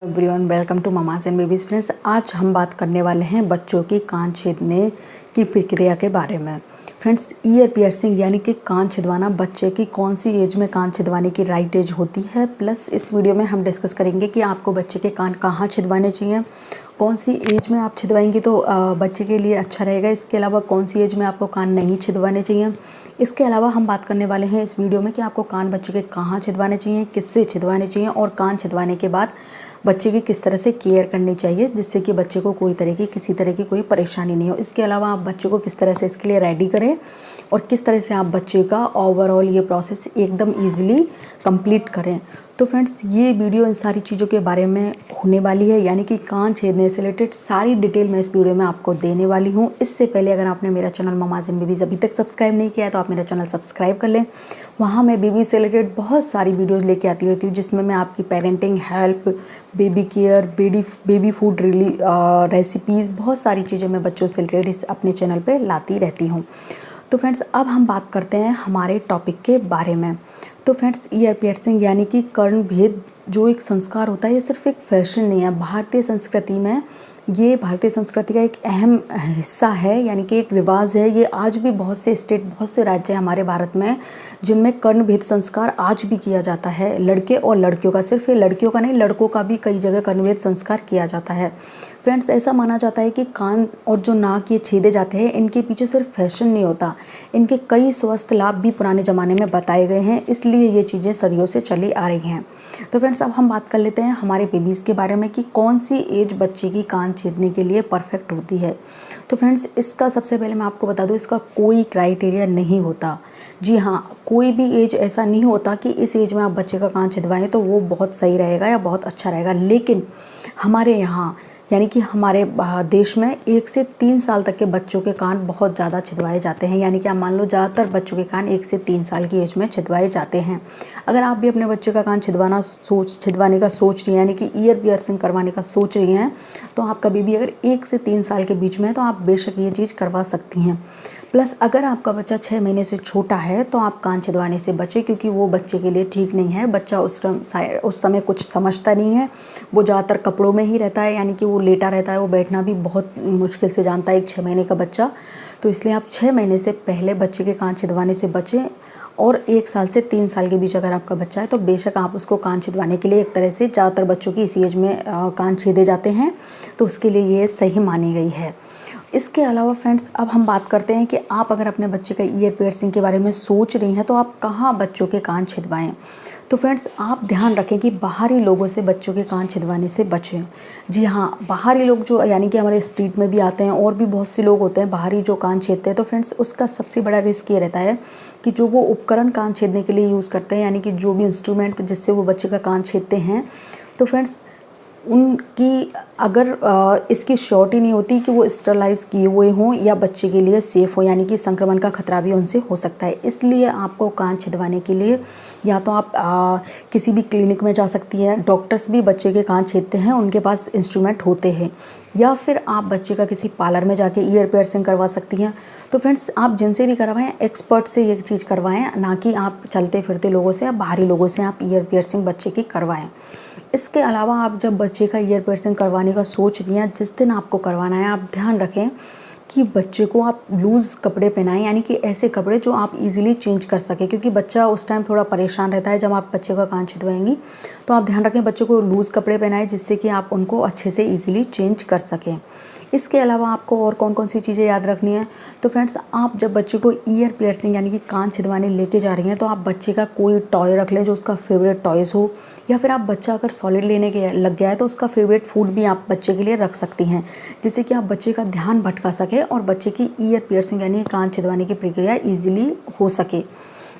Everyone, welcome to mamas and babies. Friends, आज हम बात करने वाले हैं बच्चों की कान छेदने की प्रक्रिया के बारे में। फ्रेंड्स, ईयर पियर्सिंग यानी कि कान छिदवाना बच्चे की कौन सी एज में कान छिदवाने की राइट एज होती है, प्लस इस वीडियो में हम डिस्कस करेंगे कि आपको बच्चे के कान कहाँ छिदवाने चाहिए, कौन सी एज में आप छिदवाएंगी तो बच्चे के लिए अच्छा रहेगा। इसके अलावा कौन सी एज में आपको कान नहीं छिदवाने चाहिए। इसके अलावा हम बात करने वाले हैं इस वीडियो में कि आपको कान बच्चे के कहाँ छिदवाने चाहिए, किससे छिदवाने चाहिए और कान छिदवाने के बाद बच्चे की किस तरह से केयर करनी चाहिए जिससे कि बच्चे को किसी तरह की कोई परेशानी नहीं हो। इसके अलावा आप बच्चों को किस तरह से इसके लिए रेडी करें और किस तरह से आप बच्चे का ओवरऑल ये प्रोसेस एकदम ईजिली कंप्लीट करें। तो फ्रेंड्स, ये वीडियो इन सारी चीज़ों के बारे में होने वाली है, यानी कि कान छेदने से रिलेटेड सारी डिटेल मैं इस वीडियो में आपको देने वाली हूँ। इससे पहले अगर आपने मेरा चैनल ममाज़ एंड बेबीज़ अभी तक सब्सक्राइब नहीं किया है तो आप मेरा चैनल सब्सक्राइब कर लें। वहाँ मैं बेबी से रिलेटेड बहुत सारी वीडियोज़ लेके आती रहती हूँ जिसमें मैं आपकी parenting help, baby care, baby food recipes, बहुत सारी चीज़ें मैं बच्चों से रिलेटेड अपने चैनल पे लाती रहती हूँ। तो फ्रेंड्स, अब हम बात करते हैं हमारे टॉपिक के बारे में। तो फ्रेंड्स, ईयर पियर्सिंग यानी कि कर्ण भेद जो एक संस्कार होता है, ये सिर्फ एक फैशन नहीं है। भारतीय संस्कृति में ये भारतीय संस्कृति का एक अहम हिस्सा है, यानी कि एक रिवाज है। ये आज भी बहुत से स्टेट, बहुत से राज्य हैं हमारे भारत में जिनमें कर्ण भेद संस्कार आज भी किया जाता है। लड़के और लड़कियों का, सिर्फ ये लड़कियों का नहीं, लड़कों का भी कई जगह कर्ण भेद संस्कार किया जाता है। फ्रेंड्स, ऐसा माना जाता है कि कान और जो नाक ये छेदे जाते हैं, इनके पीछे सिर्फ फैशन नहीं होता, इनके कई स्वास्थ्य लाभ भी पुराने ज़माने में बताए गए हैं। इसलिए ये चीज़ें सदियों से चली आ रही हैं। तो फ्रेंड्स, अब हम बात कर लेते हैं हमारे बेबीज़ के बारे में कि कौन सी एज बच्चे की कान छेदने के लिए परफेक्ट होती है। तो फ्रेंड्स, इसका सबसे पहले मैं आपको बता दूं, इसका कोई क्राइटेरिया नहीं होता। जी हाँ, कोई भी एज ऐसा नहीं होता कि इस एज में आप बच्चे का कान छिदवाएं तो वो बहुत सही रहेगा या बहुत अच्छा रहेगा। लेकिन हमारे यहाँ यानी कि हमारे देश में 1 से 3 साल तक के बच्चों के कान बहुत ज़्यादा छिदवाए जाते हैं। यानी कि आप मान लो ज़्यादातर बच्चों के कान 1 से 3 साल की एज में छिदवाए जाते हैं। अगर आप भी अपने बच्चे का कान छिदवाने का सोच रही हैं, यानी कि ईयर पियर्सिंग करवाने का सोच रही हैं, तो आप कभी भी अगर 1 से 3 साल के बीच में है तो आप बेशक ये चीज़ करवा सकती हैं। प्लस अगर आपका बच्चा 6 महीने से छोटा है तो आप कान छिदवाने से बचें, क्योंकि वो बच्चे के लिए ठीक नहीं है। बच्चा उस समय कुछ समझता नहीं है, वो ज़्यादातर कपड़ों में ही रहता है, यानी कि वो लेटा रहता है, वो बैठना भी बहुत मुश्किल से जानता है एक 6 महीने का बच्चा। तो इसलिए आप 6 महीने से पहले बच्चे के कान छिदवाने से बचें। और 1 साल से 3 साल के बीच अगर आपका बच्चा है तो बेशक आप उसको कान छिदवाने के लिए, एक तरह से ज़्यादातर बच्चों की इसी एज में कान छेदे जाते हैं, तो उसके लिए ये सही मानी गई है। इसके अलावा फ्रेंड्स, अब हम बात करते हैं कि आप अगर अपने बच्चे का ईयर पियर्सिंग के बारे में सोच रही हैं तो आप कहाँ बच्चों के कान छिदवाएं। तो फ्रेंड्स, आप ध्यान रखें कि बाहरी लोगों से बच्चों के कान छिदवाने से बचें। जी हाँ, बाहरी लोग जो यानी कि हमारे स्ट्रीट में भी आते हैं और भी बहुत से लोग होते हैं बाहरी जो कान छेदते हैं, तो फ्रेंड्स उसका सबसे बड़ा रिस्क ये रहता है कि जो वो उपकरण कान छेदने के लिए यूज़ करते हैं, यानी कि जो भी इंस्ट्रूमेंट जिससे वो बच्चे का कान छेदते हैं, तो फ्रेंड्स उनकी अगर इसकी श्योरिटी नहीं होती कि वो स्टरलाइज किए हुए हों या बच्चे के लिए सेफ़ हो, यानी कि संक्रमण का खतरा भी उनसे हो सकता है। इसलिए आपको कान छिदवाने के लिए या तो आप किसी भी क्लिनिक में जा सकती हैं, डॉक्टर्स भी बच्चे के कान छेदते हैं, उनके पास इंस्ट्रूमेंट होते हैं, या फिर आप बच्चे का किसी पार्लर में जाके ईयर पियर्सिंग करवा सकती हैं। तो फ्रेंड्स, आप जिनसे भी करवाएं, एक्सपर्ट से ये चीज़ करवाएं, ना कि आप चलते फिरते लोगों से या बाहरी लोगों से आप ईयर पियर्सिंग बच्चे की करवाएं। इसके अलावा आप जब बच्चे का ईयर पियर्सिंग करवाने का सोच रही हैं, जिस दिन आपको करवाना है, आप ध्यान रखें कि बच्चे को आप लूज़ कपड़े पहनाएं, यानी कि ऐसे कपड़े जो आप इजीली चेंज कर सकें, क्योंकि बच्चा उस टाइम थोड़ा परेशान रहता है जब आप बच्चे का कान छिदवाएंगी। तो आप ध्यान रखें बच्चे को लूज़ कपड़े पहनाएं जिससे कि आप उनको अच्छे से ईजिली चेंज कर सकें। इसके अलावा आपको और कौन कौन सी चीज़ें याद रखनी है। तो फ्रेंड्स, आप जब बच्चे को ईयर पियर्सिंग यानी कि कान छिदवाने लेके जा रही हैं तो आप बच्चे का कोई टॉय रख लें जो उसका फेवरेट टॉयज़ हो, या फिर आप बच्चा अगर सॉलिड लेने के लग गया है तो उसका फेवरेट फूड भी आप बच्चे के लिए रख सकती हैं, जिससे कि आप बच्चे का ध्यान भटका सके और बच्चे की ईयर पियर्सिंग यानी कान छिदवाने की प्रक्रिया ईजिली हो सके।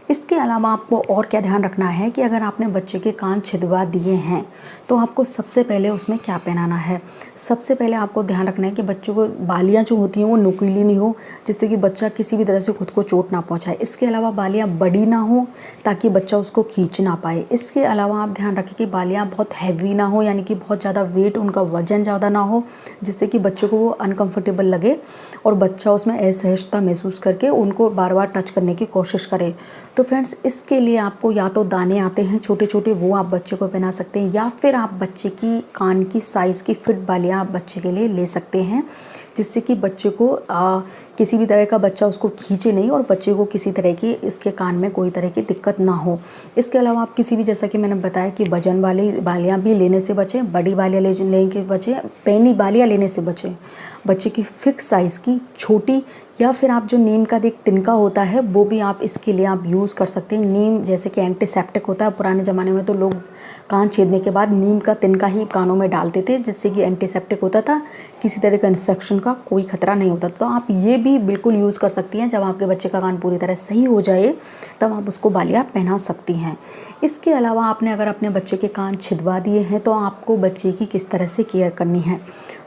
इसके अलावा आपको और क्या ध्यान रखना है कि अगर आपने बच्चे के कान छिदवा दिए हैं तो आपको सबसे पहले उसमें क्या पहनाना है। सबसे पहले आपको ध्यान रखना है कि बच्चों को बालियाँ जो होती हैं वो नुकीली नहीं हो, जिससे कि बच्चा किसी भी तरह से खुद को चोट ना पहुंचाए। इसके अलावा बालियाँ बड़ी ना हो ताकि बच्चा उसको खींच ना पाए। इसके अलावा आप ध्यान रखें कि बालियाँ बहुत हैवी ना हो, यानी कि बहुत ज़्यादा वेट, उनका वजन ज़्यादा ना हो, जिससे कि बच्चों को वो अनकम्फर्टेबल लगे और बच्चा उसमें असहजता महसूस करके उनको बार बार टच करने की कोशिश करे। तो फ्रेंड्स इसके लिए आपको या तो दाने आते हैं छोटे छोटे, वो आप बच्चे को पहना सकते हैं, या फिर आप बच्चे की कान की साइज़ की फिट बालियाँ आप बच्चे के लिए ले सकते हैं, जिससे कि बच्चे को किसी भी तरह का बच्चा उसको खींचे नहीं और बच्चे को किसी तरह की इसके कान में कोई तरह की दिक्कत ना हो। इसके अलावा आप किसी भी, जैसा कि मैंने बताया कि वजन वाली बालियाँ भी लेने से बचें, बड़ी बालियाँ लेने के बचें, पैनी बालियाँ लेने से बचें। बच्चे की फिक्स साइज़ की छोटी, या फिर आप जो नीम का एक तिनका होता है वो भी आप इसके लिए आप यूज़ कर सकते हैं। नीम जैसे कि एंटीसेप्टिक होता है, पुराने ज़माने में तो लोग कान छेदने के बाद नीम का तिनका ही कानों में डालते थे, जिससे कि एंटीसेप्टिक होता था, किसी तरह का इन्फेक्शन का कोई खतरा नहीं होता। तो आप ये भी बिल्कुल यूज़ कर सकती हैं। जब आपके बच्चे का कान पूरी तरह सही हो जाए तब आप उसको बालियाँ पहना सकती हैं। इसके अलावा आपने अगर अपने बच्चे के कान छिदवा दिए हैं तो आपको बच्चे की किस तरह से केयर करनी है।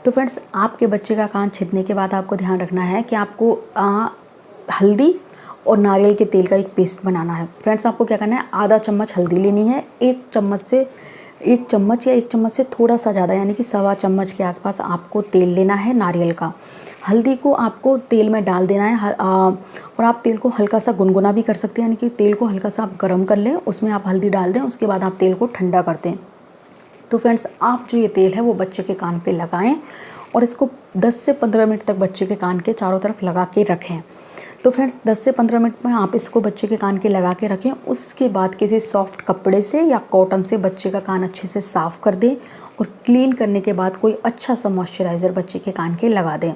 तो फ्रेंड्स, आपके बच्चे का कान छिदने के बाद आपको ध्यान रखना है कि आपको हल्दी और नारियल के तेल का एक पेस्ट बनाना है। फ्रेंड्स, आपको क्या करना है, आधा चम्मच हल्दी लेनी है, एक चम्मच या एक चम्मच से थोड़ा सा ज़्यादा यानी कि सवा चम्मच के आसपास आपको तेल लेना है नारियल का। हल्दी को आपको तेल में डाल देना है और आप तेल को हल्का सा गुनगुना भी कर सकते हैं, यानी कि तेल को हल्का सा आप गर्म कर लें, उसमें आप हल्दी डाल दें, उसके बाद आप तेल को ठंडा कर दें। तो फ्रेंड्स, आप जो ये तेल है वो बच्चे के कान पे लगाएं और इसको 10 से 15 मिनट तक बच्चे के कान के चारों तरफ लगा के रखें। तो फ्रेंड्स, 10 से 15 मिनट में आप इसको बच्चे के कान के लगा के रखें। उसके बाद किसी सॉफ्ट कपड़े से या कॉटन से बच्चे का कान अच्छे से साफ़ कर दें और क्लीन करने के बाद कोई अच्छा सा मॉइस्चराइज़र बच्चे के कान के लगा दें।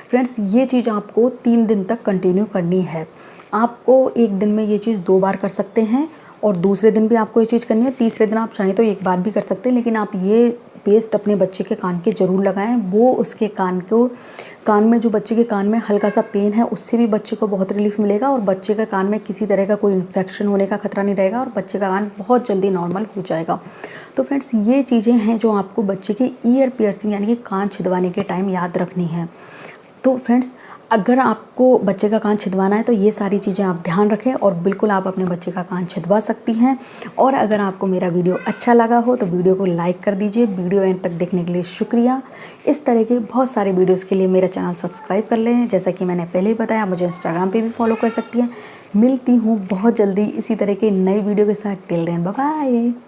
फ्रेंड्स, ये चीज़ आपको 3 दिन तक कंटिन्यू करनी है। आपको एक दिन में ये चीज़ 2 बार कर सकते हैं और दूसरे दिन भी आपको ये चीज़ करनी है। तीसरे दिन आप चाहें तो एक बार भी कर सकते हैं, लेकिन आप ये पेस्ट अपने बच्चे के कान के ज़रूर लगाएं। वो उसके कान में जो बच्चे के कान में हल्का सा पेन है उससे भी बच्चे को बहुत रिलीफ मिलेगा और बच्चे के कान में किसी तरह का कोई इन्फेक्शन होने का खतरा नहीं रहेगा और बच्चे का कान बहुत जल्दी नॉर्मल हो जाएगा। तो फ्रेंड्स, ये चीज़ें हैं जो आपको बच्चे की ईयर पियर्सिंग यानी कि कान छिदवाने के टाइम याद रखनी है। तो फ्रेंड्स, अगर आपको बच्चे का कान छिदवाना है तो ये सारी चीज़ें आप ध्यान रखें और बिल्कुल आप अपने बच्चे का कान छिदवा सकती हैं। और अगर आपको मेरा वीडियो अच्छा लगा हो तो वीडियो को लाइक कर दीजिए। वीडियो एंड तक देखने के लिए शुक्रिया। इस तरह के बहुत सारे वीडियोस के लिए मेरा चैनल सब्सक्राइब कर लें। जैसा कि मैंने पहले ही बताया, मुझे इंस्टाग्राम पे भी फॉलो कर सकती हैं। मिलती हूँ बहुत जल्दी इसी तरह के नई वीडियो के साथ। Till then bye bye.